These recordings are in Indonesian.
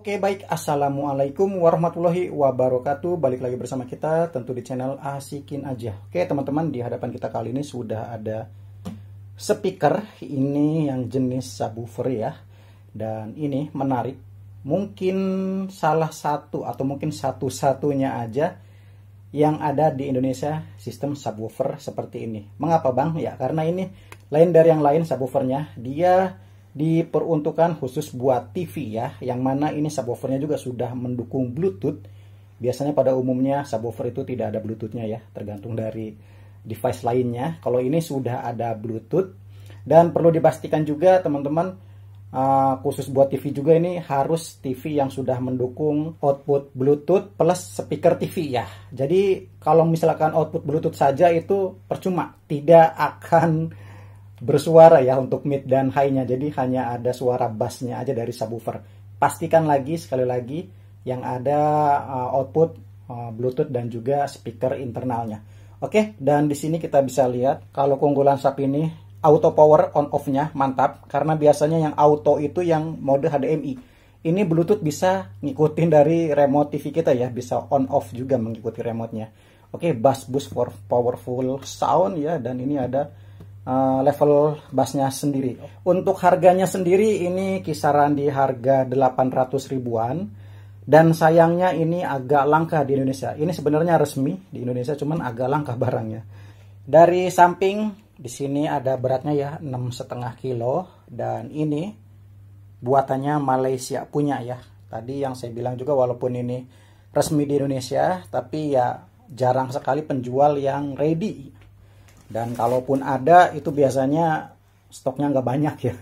Oke, baik. Assalamualaikum warahmatullahi wabarakatuh. Balik lagi bersama kita tentu di channel Asikin Aja. Oke, teman-teman, di hadapan kita kali ini sudah ada speaker. Ini yang jenis subwoofer ya. Dan ini menarik. Mungkin salah satu atau mungkin satu-satunya aja yang ada di Indonesia sistem subwoofer seperti ini. Mengapa, Bang? Ya, karena ini lain dari yang lain subwoofernya. Dia diperuntukkan khusus buat TV ya, yang mana ini subwoofernya juga sudah mendukung Bluetooth. Biasanya pada umumnya subwoofer itu tidak ada Bluetoothnya ya, tergantung dari device lainnya. Kalau ini sudah ada Bluetooth, dan perlu dipastikan juga teman-teman, khusus buat TV juga ini harus TV yang sudah mendukung output Bluetooth plus speaker TV ya. Jadi kalau misalkan output Bluetooth saja itu percuma, tidak akan bersuara ya untuk mid dan high-nya. Jadi hanya ada suara bass-nya aja dari subwoofer. Pastikan lagi sekali lagi yang ada output Bluetooth dan juga speaker internalnya. Oke, dan di sini kita bisa lihat kalau keunggulan sub ini auto power on off-nya mantap, karena biasanya yang auto itu yang mode HDMI. Ini Bluetooth bisa ngikutin dari remote TV kita ya, bisa on off juga mengikuti remote-nya. Oke, bass boost for powerful sound ya, dan ini ada level bassnya sendiri. Untuk harganya sendiri ini kisaran di harga 800 ribuan, dan sayangnya ini agak langka di Indonesia. Ini sebenarnya resmi di Indonesia, cuman agak langka barangnya. Dari samping di sini ada beratnya ya, 6,5 kilo, dan ini buatannya Malaysia punya ya. Tadi yang saya bilang juga, walaupun ini resmi di Indonesia, tapi ya jarang sekali penjual yang ready. Dan kalaupun ada, itu biasanya stoknya nggak banyak ya.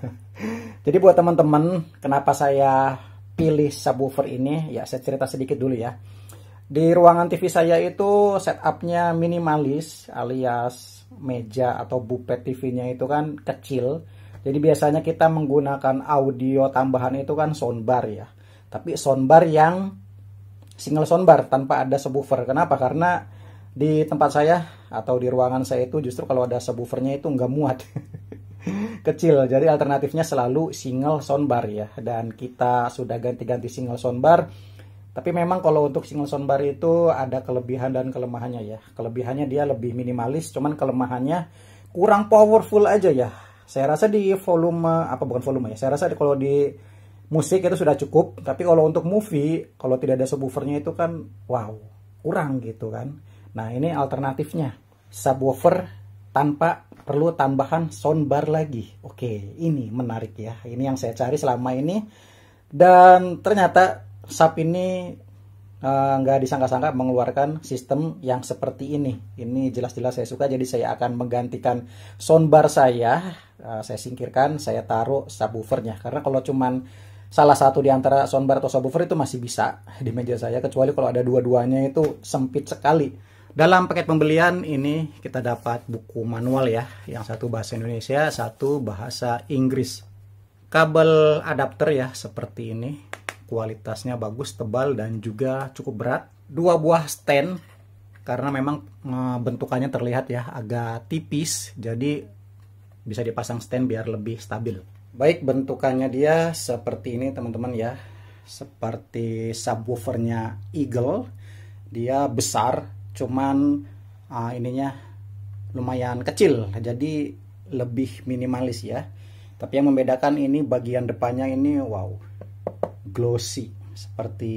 Jadi buat teman-teman, kenapa saya pilih subwoofer ini? Ya, saya cerita sedikit dulu ya. Di ruangan TV saya itu setupnya minimalis, alias meja atau bupet TV-nya itu kan kecil. Jadi biasanya kita menggunakan audio tambahan itu kan soundbar ya. Tapi soundbar yang single soundbar tanpa ada subwoofer. Kenapa? Karena di tempat saya atau di ruangan saya itu justru kalau ada subwoofernya itu nggak muat. Kecil, jadi alternatifnya selalu single soundbar ya. Dan kita sudah ganti-ganti single soundbar. Tapi memang kalau untuk single soundbar itu ada kelebihan dan kelemahannya ya. Kelebihannya dia lebih minimalis, cuman kelemahannya kurang powerful aja ya. Saya rasa di volume, bukan volume ya, saya rasa kalau di musik itu sudah cukup. Tapi kalau untuk movie, kalau tidak ada subwoofernya itu kan wow, kurang gitu kan. Nah, ini alternatifnya, subwoofer tanpa perlu tambahan soundbar lagi. Oke, ini menarik ya. Ini yang saya cari selama ini. Dan ternyata sub ini nggak disangka-sangka mengeluarkan sistem yang seperti ini. Ini jelas-jelas saya suka, jadi saya akan menggantikan soundbar saya. Saya singkirkan, saya taruh subwoofernya. Karena kalau cuman salah satu di antara soundbar atau subwoofer itu masih bisa di meja saya. Kecuali kalau ada dua-duanya itu sempit sekali. Dalam paket pembelian ini kita dapat buku manual ya, yang satu bahasa Indonesia, satu bahasa Inggris. Kabel adapter ya seperti ini, kualitasnya bagus, tebal, dan juga cukup berat. 2 buah stand, karena memang bentukannya terlihat ya agak tipis, jadi bisa dipasang stand biar lebih stabil. Baik, bentukannya dia seperti ini teman-teman ya, seperti subwoofernya Eagle. Dia besar, cuman ininya lumayan kecil, jadi lebih minimalis ya. Tapi yang membedakan ini bagian depannya ini wow, glossy, seperti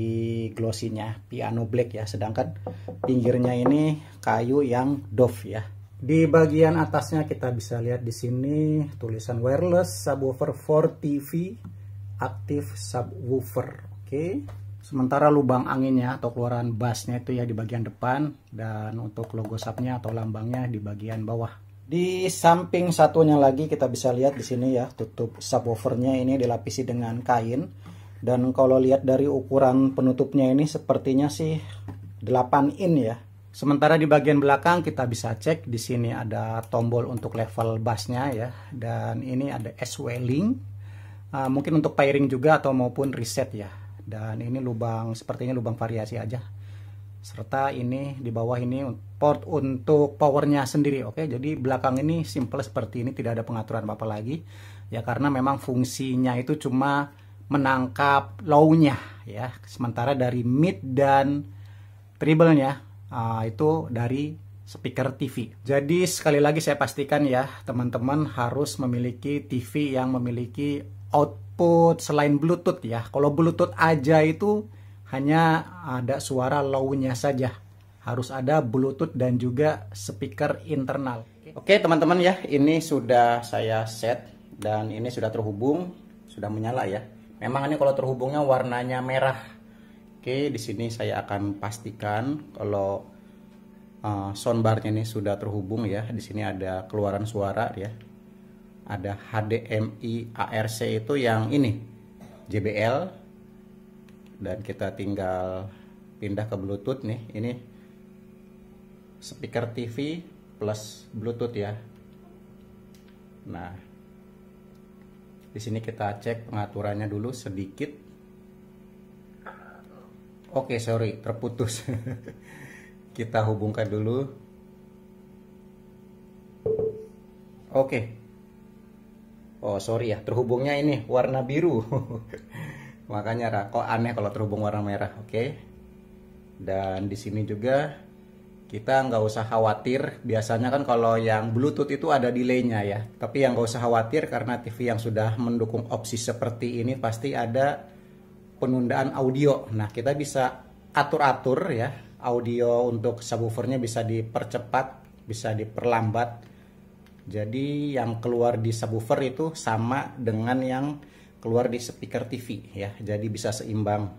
glossinya piano black ya, sedangkan pinggirnya ini kayu yang doff ya. Di bagian atasnya kita bisa lihat di sini tulisan wireless subwoofer for TV active subwoofer. Oke. Sementara lubang anginnya atau keluaran bassnya itu ya di bagian depan, dan untuk logo subnya atau lambangnya di bagian bawah. Di samping satunya lagi kita bisa lihat di sini ya, tutup subwoofernya ini dilapisi dengan kain. Dan kalau lihat dari ukuran penutupnya ini sepertinya sih 8 in ya. Sementara di bagian belakang kita bisa cek, di sini ada tombol untuk level bassnya ya, dan ini ada SW link, mungkin untuk pairing juga atau maupun reset ya. Dan ini lubang, sepertinya lubang variasi aja. Serta ini di bawah ini port untuk powernya sendiri. Oke, jadi belakang ini simple seperti ini, tidak ada pengaturan apa-apa lagi. Ya karena memang fungsinya itu cuma menangkap low-nya ya. Sementara dari mid dan treble-nya itu dari speaker TV. Jadi sekali lagi saya pastikan ya, teman-teman harus memiliki TV yang memiliki output selain Bluetooth ya. Kalau Bluetooth aja itu hanya ada suara low-nya saja. Harus ada Bluetooth dan juga speaker internal. Oke teman-teman ya, ini sudah saya set dan ini sudah terhubung, sudah menyala ya. Memang ini kalau terhubungnya warnanya merah. Oke, di sini saya akan pastikan kalau soundbarnya ini sudah terhubung ya. Di sini ada keluaran suara ya. Ada HDMI ARC itu yang ini JBL, dan kita tinggal pindah ke Bluetooth nih. Ini speaker TV plus Bluetooth ya. Nah, di sini kita cek pengaturannya dulu sedikit. Oke, sorry, terputus. Kita hubungkan dulu. Oke. Oh, sorry ya, terhubungnya ini warna biru. Makanya kok aneh kalau terhubung warna merah. Oke. Dan di sini juga kita nggak usah khawatir. Biasanya kan kalau yang Bluetooth itu ada delaynya ya. Tapi yang nggak usah khawatir karena TV yang sudah mendukung opsi seperti ini pasti ada penundaan audio. Nah, kita bisa atur-atur ya. Audio untuk subwoofernya bisa dipercepat, bisa diperlambat. Jadi yang keluar di subwoofer itu sama dengan yang keluar di speaker TV ya. Jadi bisa seimbang.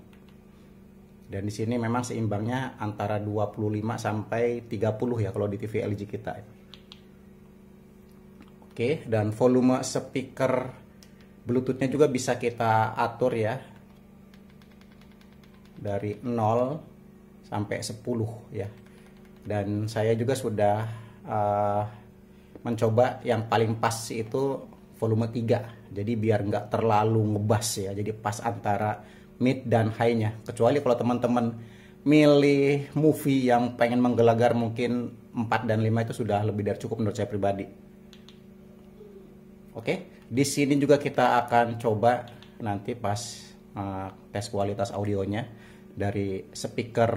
Dan di sini memang seimbangnya antara 25 sampai 30 ya kalau di TV LG kita. Oke, dan volume speaker Bluetoothnya juga bisa kita atur ya. Dari 0 sampai 10 ya. Dan saya juga sudah mencoba yang paling pas itu volume 3. Jadi biar nggak terlalu ngebas ya. Jadi pas antara mid dan high-nya. Kecuali kalau teman-teman milih movie yang pengen menggelagar, mungkin 4 dan 5 itu sudah lebih dari cukup menurut saya pribadi. Oke, di sini juga kita akan coba nanti pas tes kualitas audionya dari speaker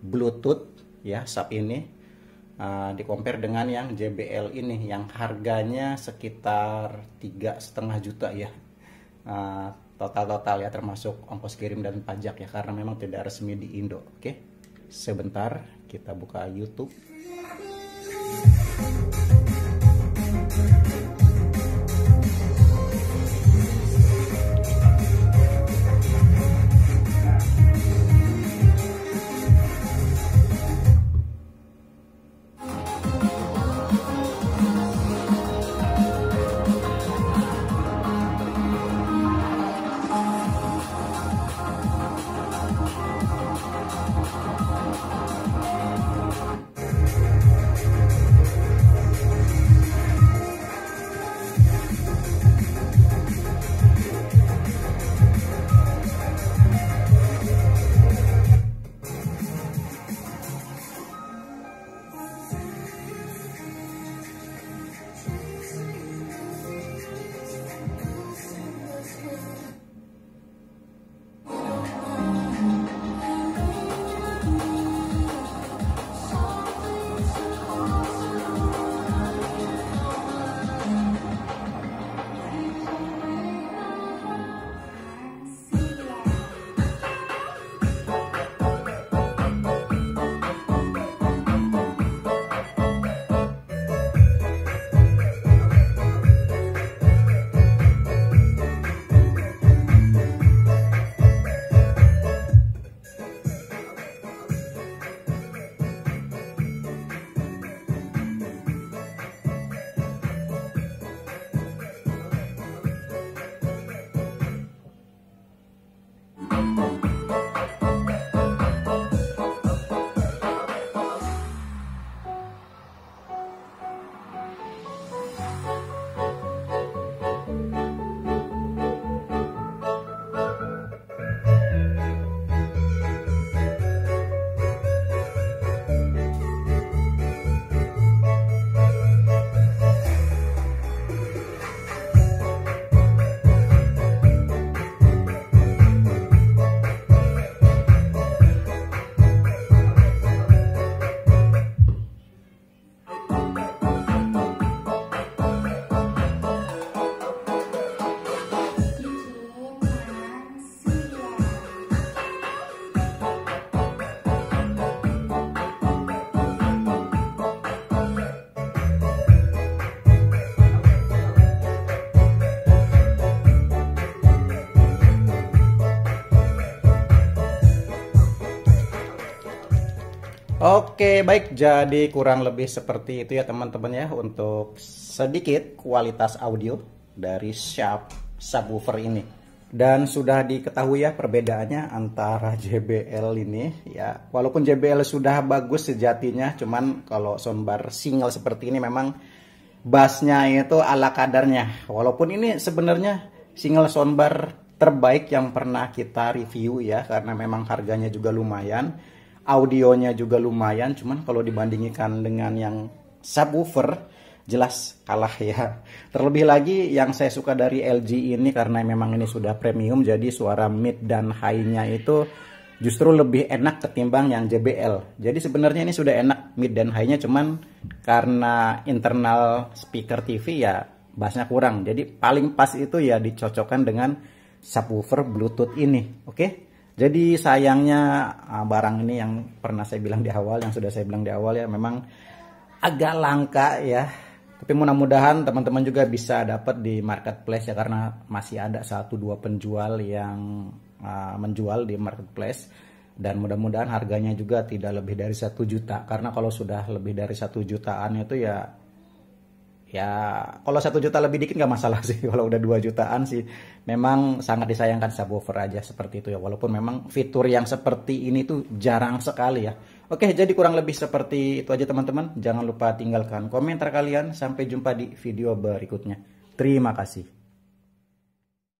Bluetooth ya, sub ini di compare dengan yang JBL ini yang harganya sekitar 3,5 juta ya. Total ya, termasuk ongkos kirim dan pajak ya, karena memang tidak resmi di Indo. Oke, sebentar kita buka YouTube. Oke, baik. Jadi kurang lebih seperti itu ya teman-teman ya untuk sedikit kualitas audio dari Sharp subwoofer ini. Dan sudah diketahui ya perbedaannya antara JBL ini ya. Walaupun JBL sudah bagus sejatinya, cuman kalau soundbar single seperti ini memang bassnya itu ala kadarnya. Walaupun ini sebenarnya single soundbar terbaik yang pernah kita review ya, karena memang harganya juga lumayan, audionya juga lumayan, cuman kalau dibandingkan dengan yang subwoofer jelas kalah ya. Terlebih lagi yang saya suka dari LG ini karena memang ini sudah premium, jadi suara mid dan high-nya itu justru lebih enak ketimbang yang JBL. Jadi sebenarnya ini sudah enak mid dan high-nya, cuman karena internal speaker TV ya bassnya kurang. Jadi paling pas itu ya dicocokkan dengan subwoofer Bluetooth ini. Oke. Jadi sayangnya barang ini yang pernah saya bilang di awal, yang sudah saya bilang di awal ya, memang agak langka ya. Tapi mudah-mudahan teman-teman juga bisa dapat di marketplace ya, karena masih ada 1-2 penjual yang menjual di marketplace, dan mudah-mudahan harganya juga tidak lebih dari 1 juta, karena kalau sudah lebih dari 1 jutaan itu ya kalau 1 juta lebih dikit nggak masalah sih. Kalau udah 2 jutaan sih memang sangat disayangkan subwoofer aja seperti itu ya, walaupun memang fitur yang seperti ini tuh jarang sekali ya. Oke, jadi kurang lebih seperti itu aja teman-teman. Jangan lupa tinggalkan komentar kalian. Sampai jumpa di video berikutnya. Terima kasih.